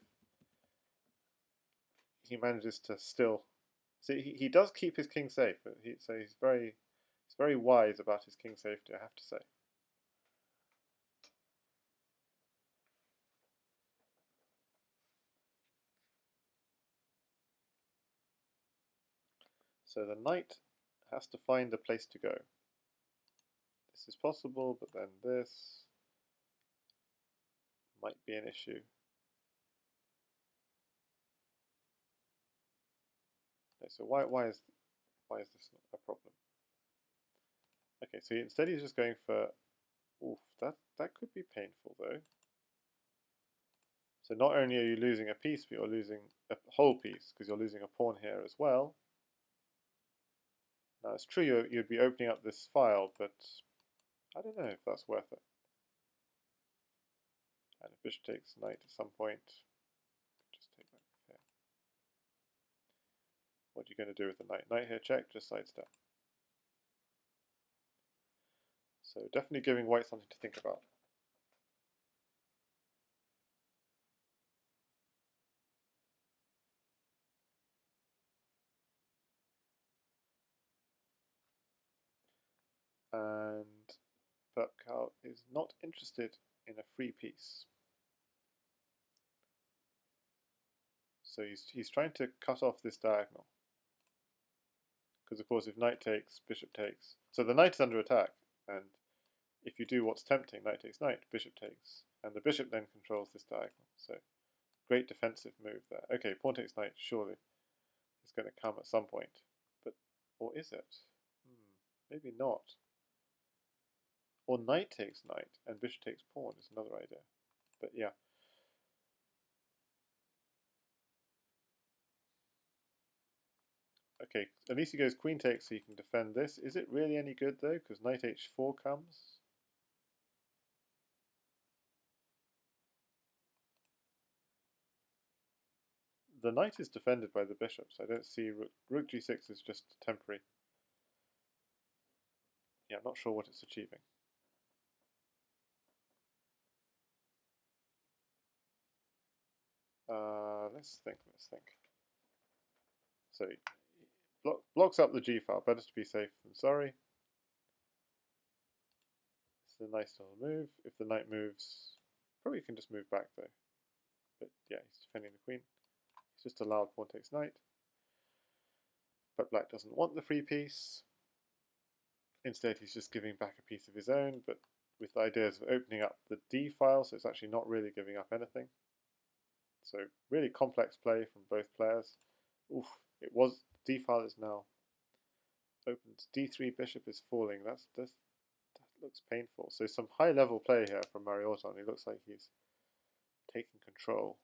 he manages to still. See, he does keep his king safe. So he's very wise about his king safety, I have to say. So the knight has to find a place to go. This is possible, but then this might be an issue. Okay, so why is this not a problem? Okay, so instead he's just going for. Oof, that could be painful though. So not only are you losing a piece, but you're losing a whole piece, because you're losing a pawn here as well. Now it's true you'd be opening up this file, but I don't know if that's worth it. And if bishop takes knight at some point, just take back here. What are you going to do with the knight? Knight here check, just sidestep. So definitely giving white something to think about. And burpcow is not interested in a free piece. So he's trying to cut off this diagonal. Because of course if knight takes, bishop takes. So the knight is under attack, and if you do what's tempting, knight takes knight, bishop takes, and the bishop then controls this diagonal. So great defensive move there. Okay, pawn takes knight, surely it's going to come at some point. But, or is it? Maybe not. Or knight takes knight and bishop takes pawn is another idea. But yeah. Okay, at least he goes queen takes so you can defend this. Is it really any good though? Because knight h4 comes. The knight is defended by the bishop, so I don't see rook g6 is just temporary. Yeah, I'm not sure what it's achieving. Let's think. So he blocks up the g file. Better to be safe than sorry. This is a nice little move. If the knight moves, probably can just move back though. But yeah, he's defending the queen. He's just allowed pawn takes knight. But black doesn't want the free piece. Instead, he's just giving back a piece of his own, but with the ideas of opening up the d file, so it's actually not really giving up anything. So really complex play from both players. Oof, it was, d file is now opened. d3 bishop is falling. That looks painful. So some high level play here from mariorton. He looks like he's taking control.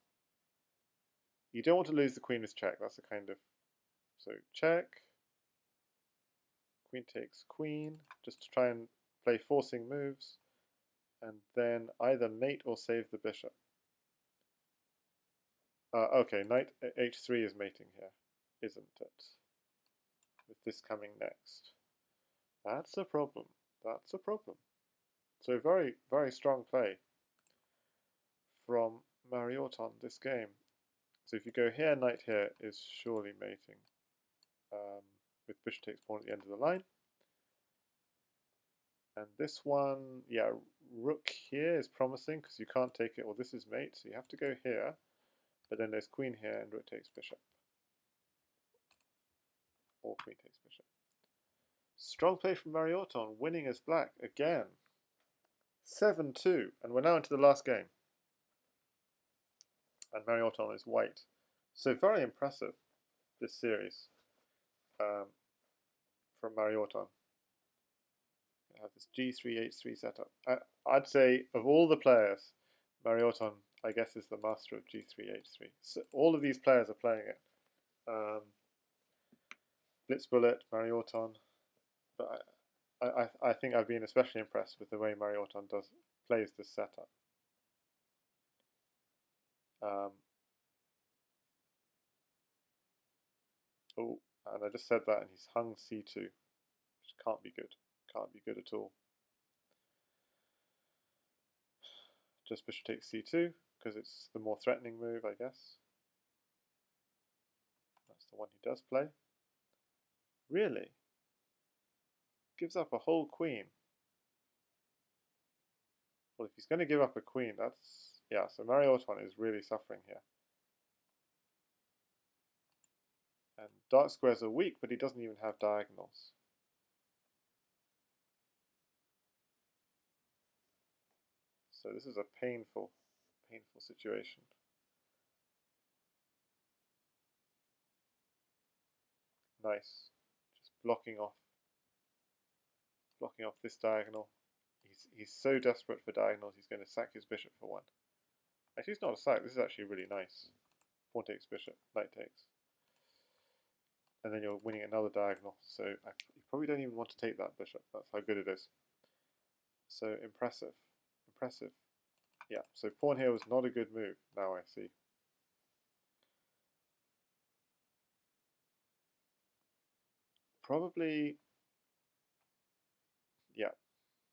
You don't want to lose the queen with check. That's a kind of, so check. Queen takes queen, just to try and play forcing moves, and then either mate or save the bishop. Okay, knight h3 is mating here, isn't it? With this coming next. That's a problem. That's a problem. So very, very strong play from mariorton this game. So if you go here, knight here is surely mating. With bishop takes pawn at the end of the line. And this one, yeah, rook here is promising because you can't take it. Well, this is mate, so you have to go here. But then there's queen here and rook takes bishop. Or queen takes bishop. Strong play from mariorton, winning as black again. 7-2, and we're now into the last game. And mariorton is white. So very impressive, this series from mariorton. I have this g3, h3 setup. I'd say of all the players, mariorton, I guess, is the master of g3, h3. So all of these players are playing it. Blitzbullet, mariorton, but I think I've been especially impressed with the way mariorton plays this setup. Oh, and I just said that, and he's hung c2, which can't be good. Can't be good at all. Just bishop takes c2 because it's the more threatening move, I guess. That's the one he does play. Really? Gives up a whole queen. Well, if he's going to give up a queen, that's, yeah, so mariorton is really suffering here. And dark squares are weak, but he doesn't even have diagonals. So this is a painful, painful situation. Nice. Just blocking off this diagonal. He's so desperate for diagonals, he's going to sack his bishop for one. Actually, it's not a sack. This is actually really nice. Pawn takes bishop, knight takes. And then you're winning another diagonal. So you probably don't even want to take that bishop. That's how good it is. So impressive. Impressive. Yeah, so pawn here was not a good move. Now I see. Probably, yeah,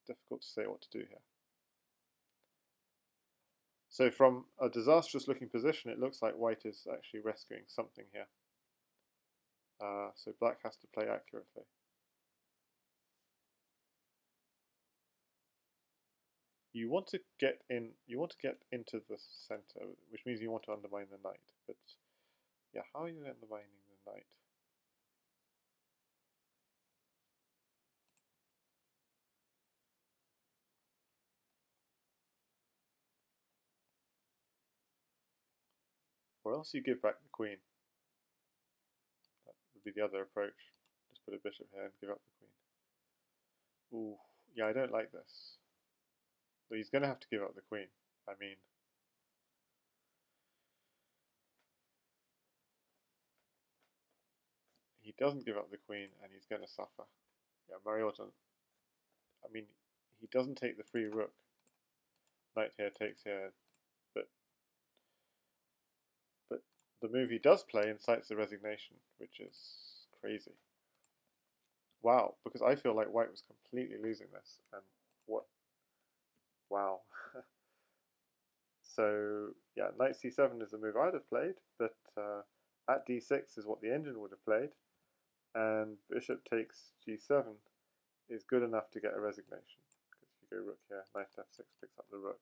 difficult to say what to do here. So from a disastrous looking position, it looks like white is actually rescuing something here. So black has to play accurately. You want to get in. You want to get into the center, which means you want to undermine the knight. But yeah, how are you undermining the knight? Or else you give back the queen. That would be the other approach. Just put a bishop here and give up the queen. Ooh, yeah, I don't like this. But he's going to have to give up the queen. I mean, he doesn't give up the queen and he's going to suffer. Yeah, mariorton. I mean, he doesn't take the free rook. Knight here takes here, but the move he does play incites the resignation, which is crazy. Wow, because I feel like white was completely losing this, and what? Wow. So yeah, knight c7 is the move I'd have played, but at d6 is what the engine would have played, and bishop takes g7 is good enough to get a resignation. Because if you go rook here, knight f6 picks up the rook.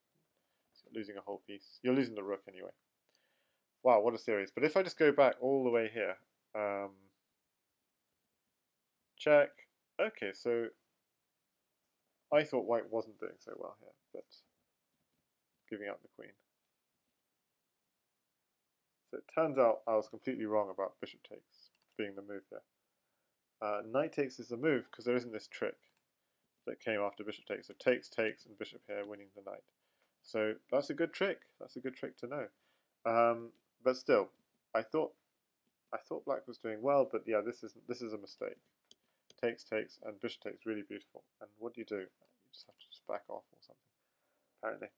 So you're losing a whole piece. You're losing the rook anyway. Wow, what a series. But if I just go back all the way here, check. Okay, so I thought white wasn't doing so well here, but giving up the queen. So it turns out I was completely wrong about bishop takes being the move here. Knight takes is the move because there isn't this trick that came after bishop takes. So takes, takes, and bishop here winning the knight. So that's a good trick. That's a good trick to know. But still, I thought black was doing well, but yeah, this is a mistake. Takes, takes, and bishop takes really beautiful. And what do? You just have to just back off or something, apparently.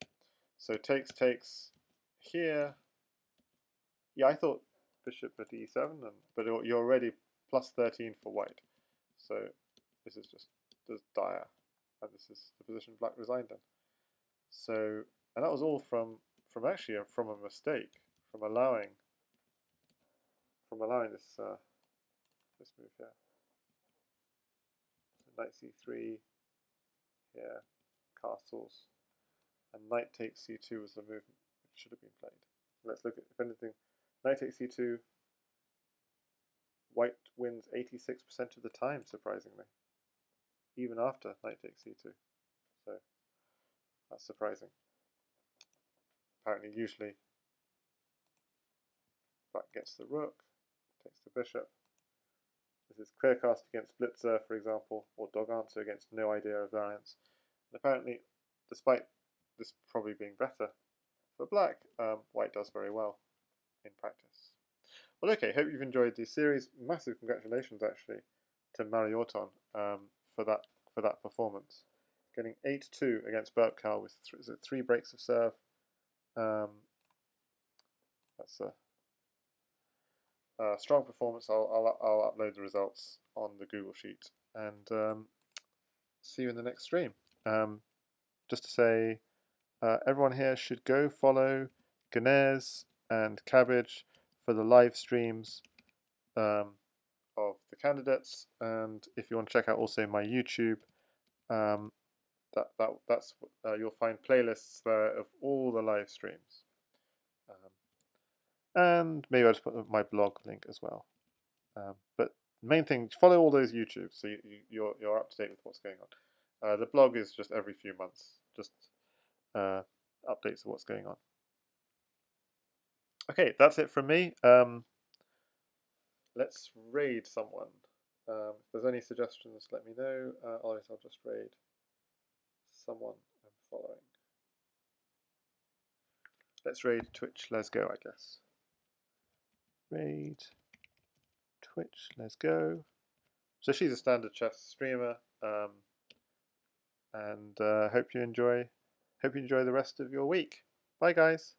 So takes, takes here. Yeah, I thought bishop at e7, but you're already plus 13 for white. So this is just dire, and this is the position black resigned in. So, and that was all from actually from a mistake, from allowing this this move here. So knight c3 here, castles, and knight takes c2 was the move which should have been played. Let's look at, if anything, knight takes c2. White wins 86% of the time, surprisingly, even after knight takes c2. So that's surprising. Apparently, usually black gets the rook, takes the bishop. This is clearcast against Blitzer, for example, or dog answer against no idea of variance. And apparently, despite this probably being better for black, white does very well in practice. Well, okay, hope you've enjoyed the series. Massive congratulations, actually, to mariorton for that performance. Getting 8-2 against burpcow with 3 breaks of serve. That's a strong performance. I'll upload the results on the Google Sheet and see you in the next stream. Just to say, everyone here should go follow Ganesh and Cabbage for the live streams of the candidates, and if you want to check out also my YouTube, that's you'll find playlists there of all the live streams. And maybe I'll just put my blog link as well. But main thing, follow all those YouTubes so you're up to date with what's going on. The blog is just every few months, just updates of what's going on. Okay, that's it from me. Let's raid someone. If there's any suggestions, let me know. Otherwise, I'll just raid someone I'm following. Let's raid Twitch. Let's go, I guess. Raid Twitch. Let's go. So she's a standard chess streamer, and hope you enjoy the rest of your week. Bye, guys.